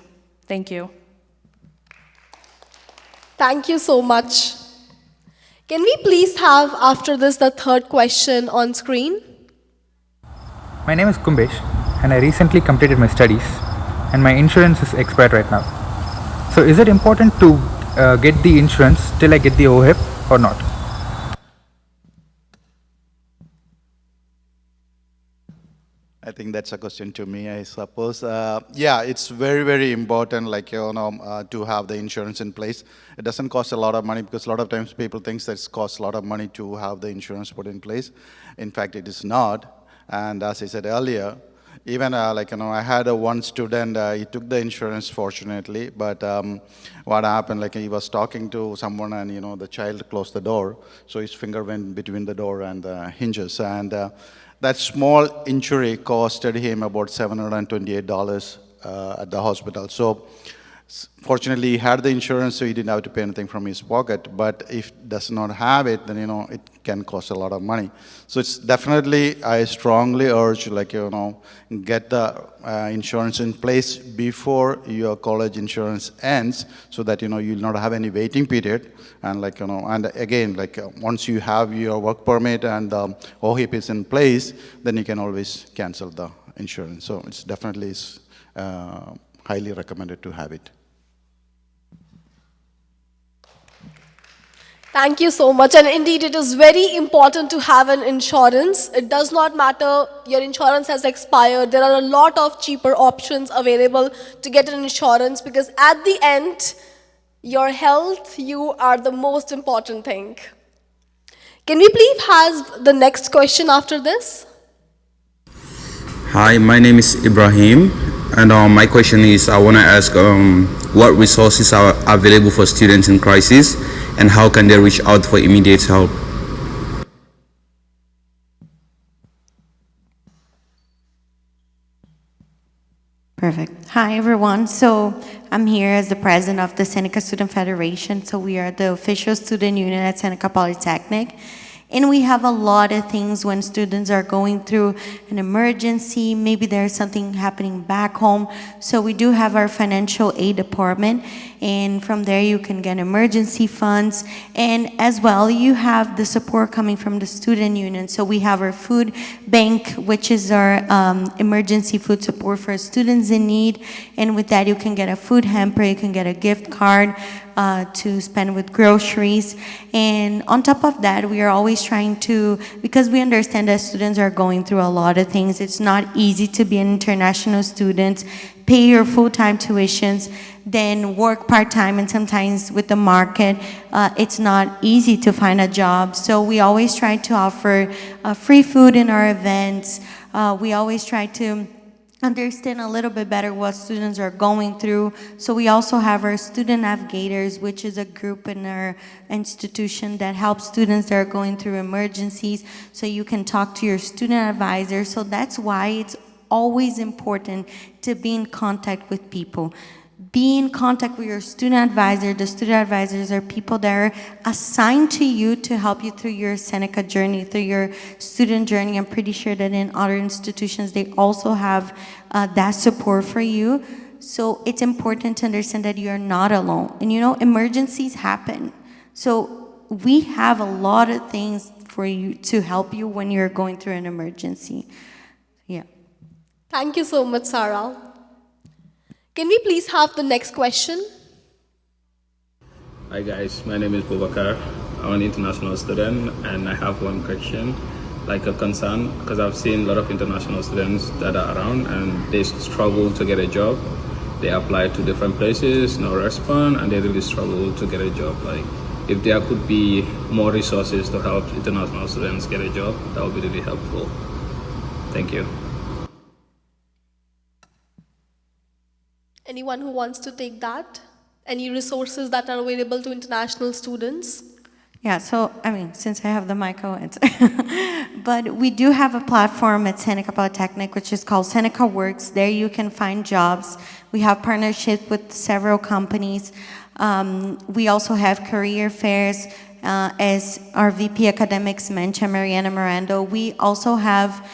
Thank you. Thank you so much. Can we please have, after this, the third question on screen? My name is Kumbesh, and I recently completed my studies, and my insurance is expired right now. So is it important to get the insurance till I get the OHIP or not? I think that's a question to me, I suppose. Yeah, it's very, very important, like, to have the insurance in place. It doesn't cost a lot of money, because a lot of times people think that it costs a lot of money to have the insurance put in place. In fact, it is not. And as I said earlier, even I had one student, he took the insurance fortunately, but what happened, he was talking to someone and, the child closed the door, so his finger went between the door and the hinges. And that small injury costed him about $728 at the hospital. So fortunately, he had the insurance, so he didn't have to pay anything from his pocket. But if does not have it, then it can cost a lot of money. So it's definitely, I strongly urge, get the insurance in place before your college insurance ends, so that you'll not have any waiting period. And and again, once you have your work permit and the OHIP is in place, then you can always cancel the insurance. So it's definitely highly recommended to have it. Thank you so much. And indeed, it is very important to have an insurance. It does not matter your insurance has expired. There are a lot of cheaper options available to get an insurance, because at the end, your health, you are the most important thing. Can we please have the next question after this? Hi, my name is Ibrahim, and my question is, I want to ask what resources are available for students in crisis, and how can they reach out for immediate help? Perfect. Hi, everyone. So I'm here as the president of the Seneca Student Federation. So we are the official student union at Seneca Polytechnic. And we have a lot of things when students are going through an emergency, maybe there's something happening back home. So we do have our financial aid department, and from there you can get emergency funds. And as well, you have the support coming from the student union. So we have our food bank, which is our emergency food support for students in need. And with that, you can get a food hamper, you can get a gift card to spend with groceries. And on top of that, we are always trying to, because we understand that students are going through a lot of things. It's not easy to be an international student, pay your full-time tuitions, then work part-time, and sometimes with the market, it's not easy to find a job. So we always try to offer free food in our events. We always try to understand a little bit better what students are going through. So we also have our student navigators, which is a group in our institution that helps students that are going through emergencies. So you can talk to your student advisor. So that's why it's always important to be in contact with people. Be in contact with your student advisor. The student advisors are people that are assigned to you to help you through your Seneca journey, through your student journey. I'm pretty sure that in other institutions, they also have that support for you. So it's important to understand that you're not alone. And emergencies happen. So we have a lot of things for you to help you when you're going through an emergency. Yeah. Thank you so much, Sarah. Can we please have the next question? Hi guys, my name is Bubakar. I'm an international student and I have one question, like a concern, because I've seen a lot of international students that are around and they struggle to get a job. They apply to different places, no response, and they really struggle to get a job. Like, if there could be more resources to help international students get a job, that would be really helpful. Thank you. Anyone who wants to take that? Any resources that are available to international students? Yeah, so, since I have the mic, I'll answer. But we do have a platform at Seneca Polytechnic, which is called Seneca Works. There you can find jobs. We have partnerships with several companies. We also have career fairs, as our VP Academics mentioned, Mariana Miranda. We also have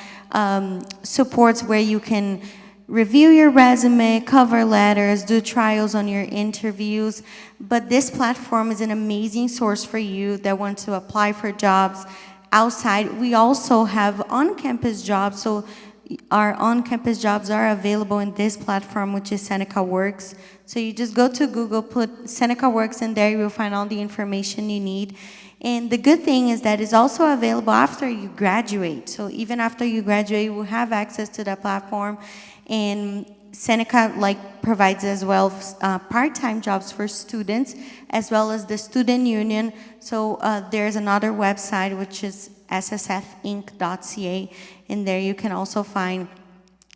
supports where you can review your resume, cover letters, do trials on your interviews. But this platform is an amazing source for you that want to apply for jobs outside. We also have on-campus jobs, so our on-campus jobs are available in this platform, which is Seneca Works. So you just go to Google, put Seneca Works in there, you will find all the information you need. And the good thing is that it's also available after you graduate. So even after you graduate, you will have access to that platform. And Seneca provides as well part-time jobs for students, as well as the student union. So there's another website, which is ssfinc.ca, and there you can also find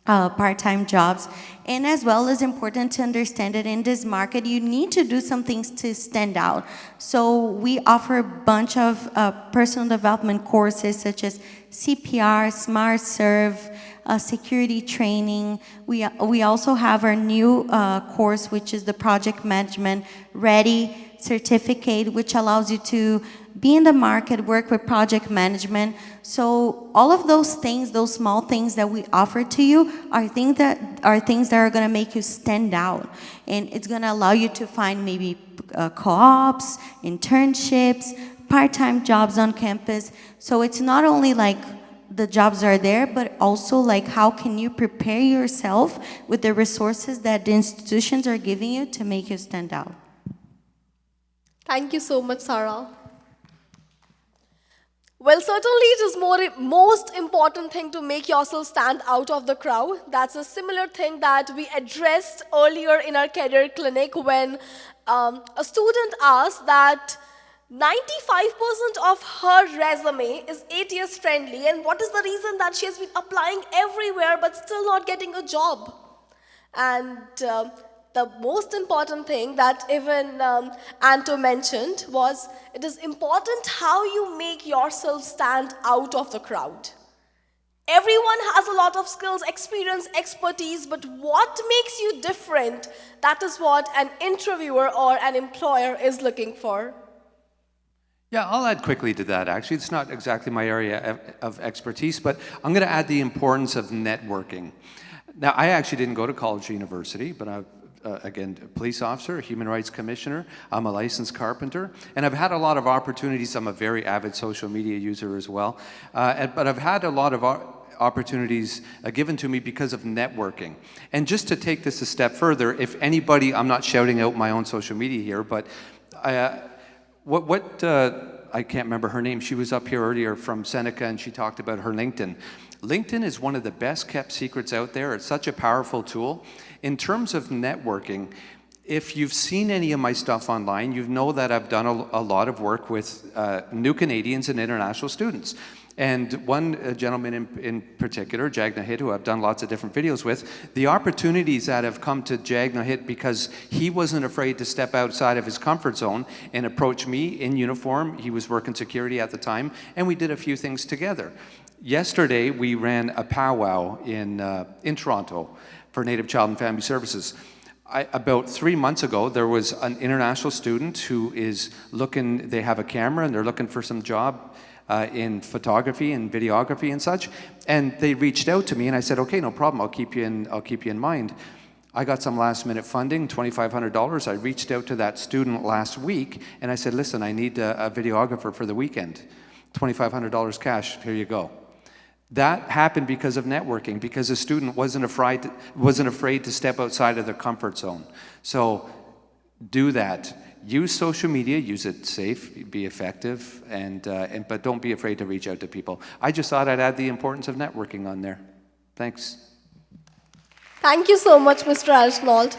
part-time jobs. And as well as important to understand that in this market, you need to do some things to stand out. So we offer a bunch of personal development courses such as CPR, Smart Serve, security training. We also have our new course, which is the Project Management Ready certificate, which allows you to be in the market, work with project management. So all of those things, those small things that we offer to you are things that are going to make you stand out. And it's going to allow you to find maybe co-ops, internships, part-time jobs on campus. So it's not only the jobs are there, but also how can you prepare yourself with the resources that the institutions are giving you to make you stand out. Thank you so much, Sarah. Well, certainly it is most important thing to make yourself stand out of the crowd. That's a similar thing that we addressed earlier in our career clinic when a student asked that 95% of her resume is ATS friendly, and what is the reason that she has been applying everywhere but still not getting a job? And the most important thing that even Anto mentioned was it is important how you make yourself stand out of the crowd. Everyone has a lot of skills, experience, expertise, but what makes you different? That is what an interviewer or an employer is looking for. Yeah, I'll add quickly to that, actually. It's not exactly my area of expertise, but I'm going to add the importance of networking. Now, I actually didn't go to college or university, but I've, again, a police officer, a human rights commissioner. I'm a licensed carpenter, and I've had a lot of opportunities. I'm a very avid social media user as well, but I've had a lot of opportunities given to me because of networking. And just to take this a step further, if anybody, I'm not shouting out my own social media here, but I can't remember her name. She was up here earlier from Seneca, and she talked about her LinkedIn. LinkedIn is one of the best kept secrets out there. It's such a powerful tool. In terms of networking, if you've seen any of my stuff online, you know that I've done a lot of work with new Canadians and international students. And one gentleman in particular, Jag Nahit, who I've done lots of different videos with, the opportunities that have come to Jag Nahit because he wasn't afraid to step outside of his comfort zone and approach me in uniform. He was working security at the time, and we did a few things together. Yesterday, we ran a powwow in Toronto for Native Child and Family Services. about 3 months ago, there was an international student who is looking, they have a camera and they're looking for some job in photography and videography and such. And they reached out to me and I said, okay, no problem, I'll keep you in mind. I got some last minute funding, $2,500. I reached out to that student last week and I said, listen, I need a videographer for the weekend. $2,500 cash, here you go. That happened because of networking, because the student wasn't afraid to step outside of their comfort zone. So do that. Use social media, use it safe, be effective, but don't be afraid to reach out to people. I just thought I'd add the importance of networking on there. Thanks. Thank you so much, Mr. Archnold.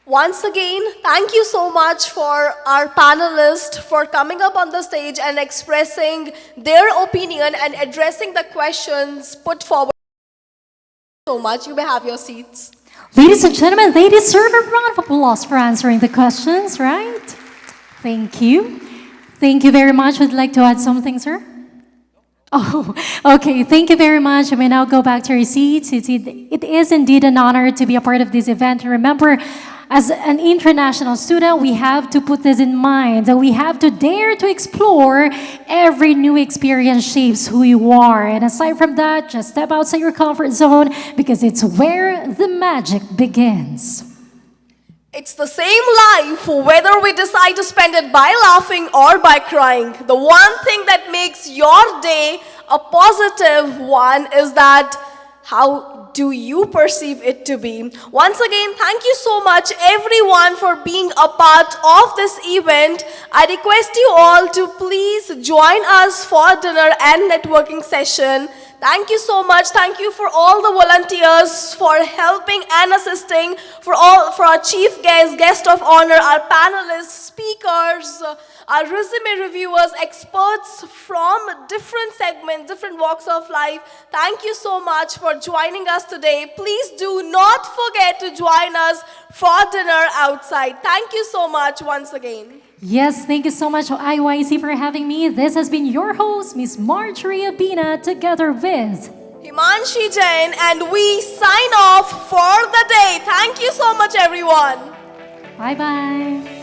Once again, thank you so much for our panelists for coming up on the stage and expressing their opinion and addressing the questions put forward. Thank you so much. You may have your seats. Ladies and gentlemen, they deserve a round of applause for answering the questions, right? Thank you. Thank you very much. Would you like to add something, sir? Oh, okay. Thank you very much. You may now go back to your seats. It is indeed an honor to be a part of this event. Remember, as an international student, we have to put this in mind, that we have to dare to explore. Every new experience shapes who you are. And aside from that, just step outside your comfort zone because it's where the magic begins. It's the same life, whether we decide to spend it by laughing or by crying. The one thing that makes your day a positive one is that how do you perceive it to be? Once again, thank you so much everyone for being a part of this event. I request you all to please join us for dinner and networking session. Thank you so much. Thank you for all the volunteers for helping and assisting, for our chief guest of honor, our panelists, speakers, our resume reviewers, experts from different segments, different walks of life. Thank you so much for joining us today. Please do not forget to join us for dinner outside. Thank you so much once again. Yes, thank you so much, IYC, for having me. This has been your host, Miss Marjorie Abina, together with Himanshi Jain, and we sign off for the day. Thank you so much, everyone. Bye-bye.